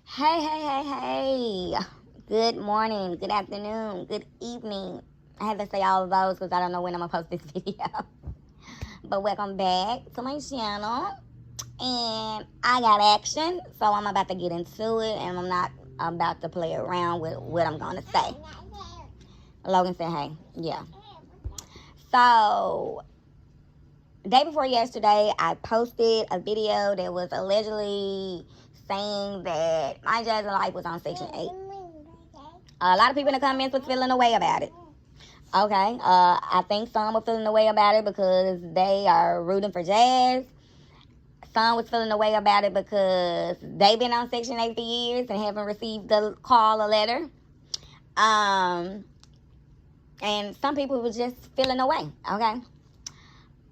Hey, hey, hey, hey. Good morning, good afternoon, good evening. I have to say all of those because I don't know when I'm going to post this video. But welcome back to my channel. And I got action, so I'm about to get into it. And I'm not about to play around with what I'm going to say. Logan said, hey. Yeah. So, day before yesterday, I posted a video that was allegedly saying that my Jazzy Life was on Section 8. A lot of people in the comments was feeling away about it. Okay, I think some were feeling away about it because they are rooting for Jazz. Some was feeling away about it because they've been on Section 8 for years and haven't received the call or letter. And some people were just feeling away. Okay.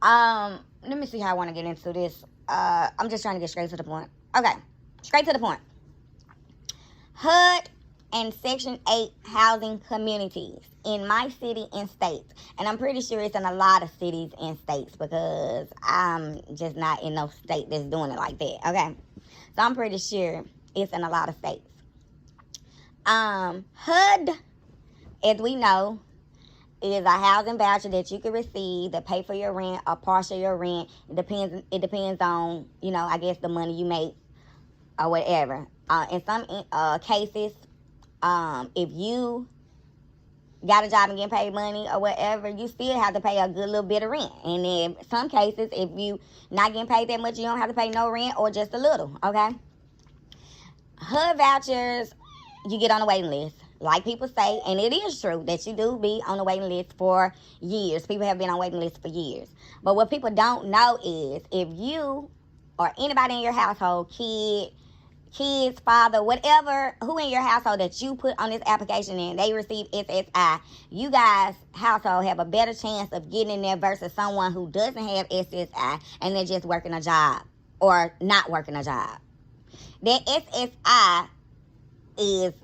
Let me see how I want to get into this. I'm just trying to get straight to the point. Okay, straight to the point. HUD and Section 8 housing communities in my city and states. And I'm pretty sure it's in a lot of cities and states because I'm just not in no state that's doing it like that. Okay. So I'm pretty sure it's in a lot of states. HUD, as we know, is a housing voucher that you can receive to pay for your rent or partial your rent. It depends on, I guess the money you make or whatever. In some cases, if you got a job and getting paid money or whatever, you still have to pay a good little bit of rent. And in some cases, if you not getting paid that much, you don't have to pay no rent or just a little, okay? HUD vouchers, you get on the waiting list. Like people say, and it is true that you do be on the waiting list for years. People have been on waiting lists for years. But what people don't know is if you or anybody in your household, kids, father, whatever, who in your household that you put on this application and they receive SSI, you guys' household have a better chance of getting in there versus someone who doesn't have SSI and they're just working a job or not working a job. That SSI is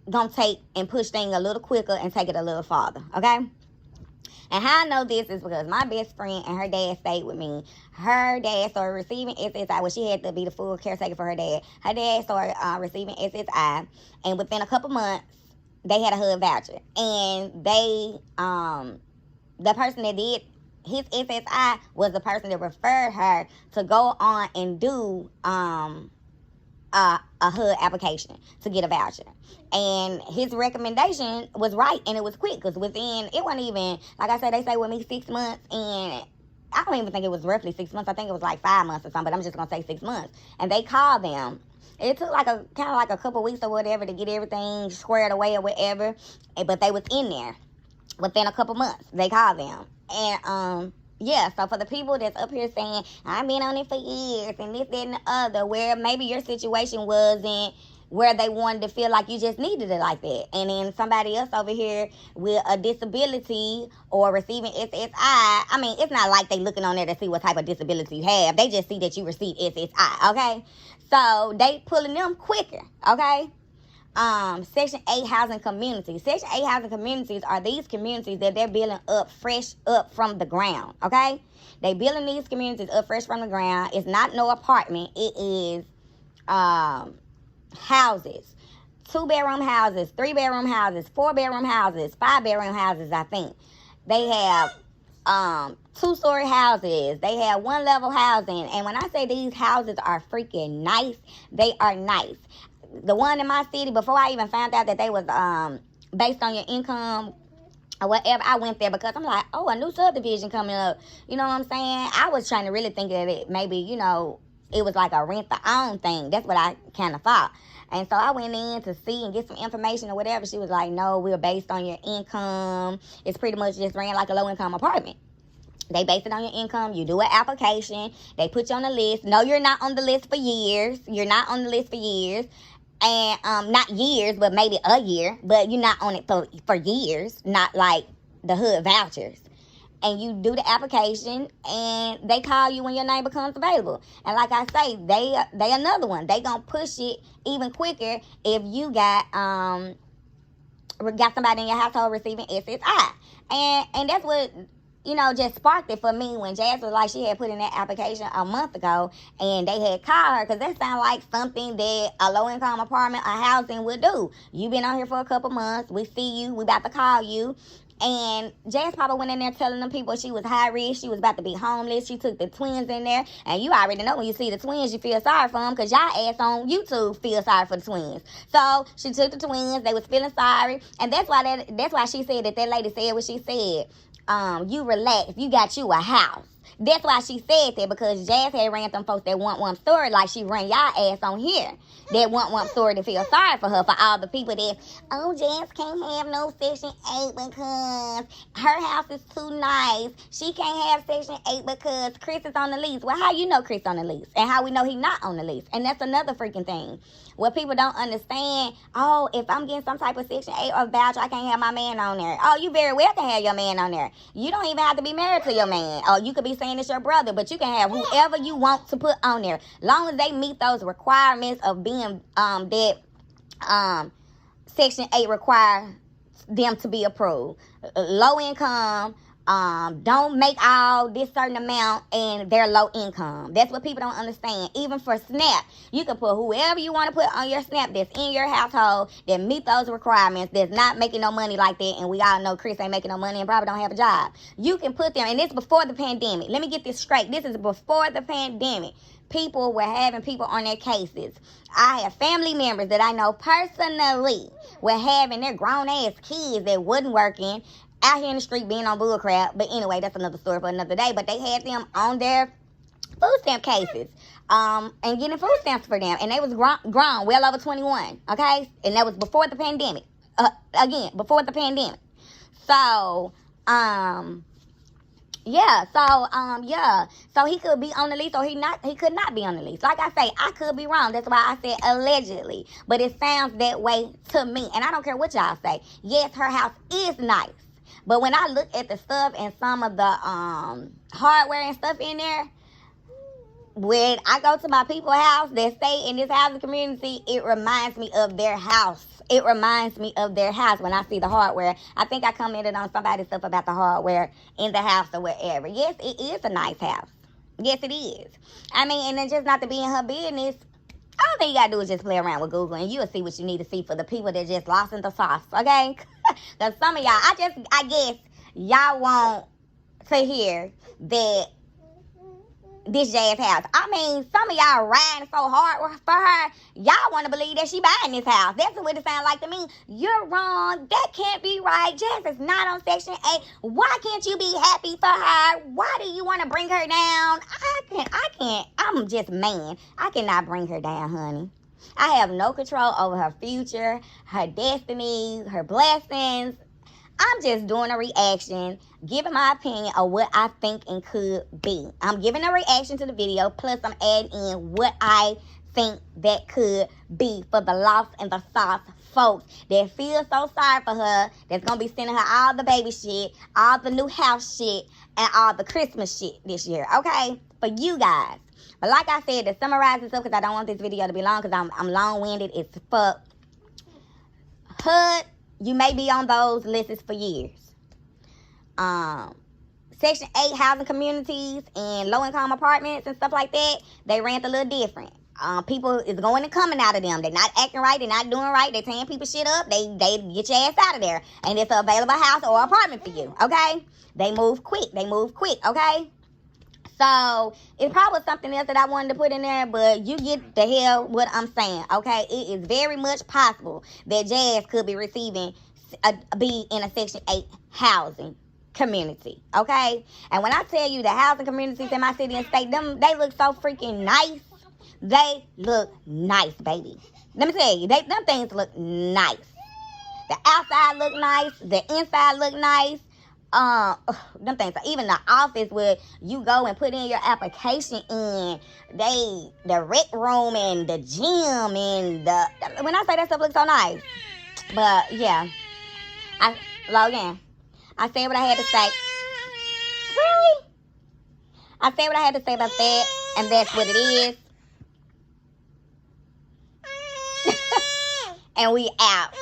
going to take and push things a little quicker and take it a little farther, okay? And how I know this is because my best friend and her dad stayed with me. Her dad started receiving SSI. Well, she had to be the full caretaker for her dad. Her dad started receiving SSI. And within a couple months, they had a HUD voucher. And the person that did his SSI was the person that referred her to go on and do a HUD application to get a voucher. And his recommendation was right, and it was quick, because it wasn't even, like I said, they say with me 6 months, and I don't even think it was roughly 6 months. I think it was like 5 months or something, but I'm just going to say 6 months. And they called them. It took kind of like a couple weeks or whatever to get everything squared away or whatever, but they was in there within a couple months. They called them. And, yeah, so for the people that's up here saying, I've been on it for years and this, that, and the other, where maybe your situation wasn't where they wanted to feel like you just needed it like that. And then somebody else over here with a disability or receiving SSI, I mean, it's not like they looking on there to see what type of disability you have. They just see that you receive SSI, okay? So they pulling them quicker, okay? Section 8 housing communities. Section 8 housing communities are these communities that they're building up fresh up from the ground, okay? They building these communities up fresh from the ground. It's not no apartment. It is houses. 2-bedroom houses, 3-bedroom houses, 4-bedroom houses, 5-bedroom houses, I think. They have 2-story houses. They have 1-level housing. And when I say these houses are freaking nice, they are nice. The one in my city, before I even found out that they was based on your income or whatever, I went there because I'm like, oh, a new subdivision coming up. You know what I'm saying? I was trying to really think that it maybe, it was like a rent-to-own thing. That's what I kind of thought. And so I went in to see and get some information or whatever. She was like, no, we're based on your income. It's pretty much just ran like a low-income apartment. They base it on your income. You do an application. They put you on the list. No, you're not on the list for years. You're not on the list for years. And not years, but maybe a year. But you're not on it for years. Not like the HUD vouchers. And you do the application, and they call you when your name becomes available. And like I say, they another one. They gonna push it even quicker if you got somebody in your household receiving SSI. And that's what just sparked it for me when Jazz was like, she had put in that application a month ago, and they had called her, because that sounds like something that a low-income apartment or housing would do. You been on here for a couple months. We see you. We about to call you. And Jazz Papa went in there telling them people she was high risk. She was about to be homeless. She took the twins in there. And you already know when you see the twins, you feel sorry for them, because y'all ass on YouTube feel sorry for the twins. So she took the twins. They was feeling sorry. And that's why she said that lady said what she said. You relax. You got you a house. That's why she said that, because Jazz had ran them folks that want one story like she ran y'all ass on here. That want one story to feel sorry for her, for all the people that, oh, Jazz can't have no Section 8 because her house is too nice. She can't have Section 8 because Chris is on the lease. Well, how you know Chris on the lease? And how we know he not on the lease? And that's another freaking thing. What people don't understand, oh, if I'm getting some type of Section 8 or voucher, I can't have my man on there. Oh, you very well can have your man on there. You don't even have to be married to your man. Or you could be saying it's your brother, but you can have whoever you want to put on there. Long as they meet those requirements of being Section 8 require them to be approved. Low income, don't make all this certain amount and they're low income. That's what people don't understand. Even for SNAP, you can put whoever you want to put on your SNAP that's in your household that meet those requirements, that's not making no money like that. And we all know Chris ain't making no money and probably don't have a job. You can put them, and this before the pandemic. Let me get this straight. This is before the pandemic. People were having people on their cases. I have family members that I know personally were having their grown-ass kids that wasn't working out here in the street being on bull crap. But anyway, that's another story for another day. But they had them on their food stamp cases and getting food stamps for them. And they was grown, well over 21, okay? And that was before the pandemic. Before the pandemic. So, so he could be on the lease, or he could not be on the lease. Like I say, I could be wrong. That's why I said allegedly. But it sounds that way to me. And I don't care what y'all say. Yes, her house is nice. But when I look at the stuff and some of the hardware and stuff in there, when I go to my people's house that stay in this housing community, it reminds me of their house. It reminds me of their house when I see the hardware. I think I commented on somebody's stuff about the hardware in the house or wherever. Yes, it is a nice house. Yes, it is. I mean, and then just not to be in her business, all thing you got to do is just play around with Google, and you'll see what you need to see for the people that just lost in the sauce, okay? Because some of y'all, I guess y'all want to hear that this Jazz house. I mean, some of y'all riding so hard for her, y'all want to believe that she buying this house. That's what it sounds like to me. You're wrong. That can't be right. Jazz is not on Section 8. Why can't you be happy for her? Why do you want to bring her down? I can't. I'm just man. I cannot bring her down, honey. I have no control over her future, her destiny, her blessings. I'm just doing a reaction, giving my opinion of what I think and could be. I'm giving a reaction to the video, plus I'm adding in what I think that could be for the lost and the sauce folks that feel so sorry for her, that's going to be sending her all the baby shit, all the new house shit, and all the Christmas shit this year, okay? For you guys. But like I said, to summarize this up, because I don't want this video to be long, because I'm long-winded as fuck. HUD, you may be on those lists for years. Section 8 housing communities and low-income apartments and stuff like that, they rent a little different. People is going and coming out of them. They're not acting right. They're not doing right. They're tearing people shit up. They get your ass out of there. And it's an available house or apartment for you, okay? They move quick, okay? So, it's probably something else that I wanted to put in there, but you get the hell what I'm saying, okay? It is very much possible that Jazz could be be in a Section 8 housing community, okay? And when I tell you the housing communities in my city and state, they look so freaking nice. They look nice, baby. Let me tell you, them things look nice. The outside look nice. The inside look nice. Them things, even the office where you go and put in your application in, the rec room and the gym and when I say that stuff looks so nice. But yeah, Logan, I said what I had to say. Really? I said what I had to say about that, and that's what it is. And we out.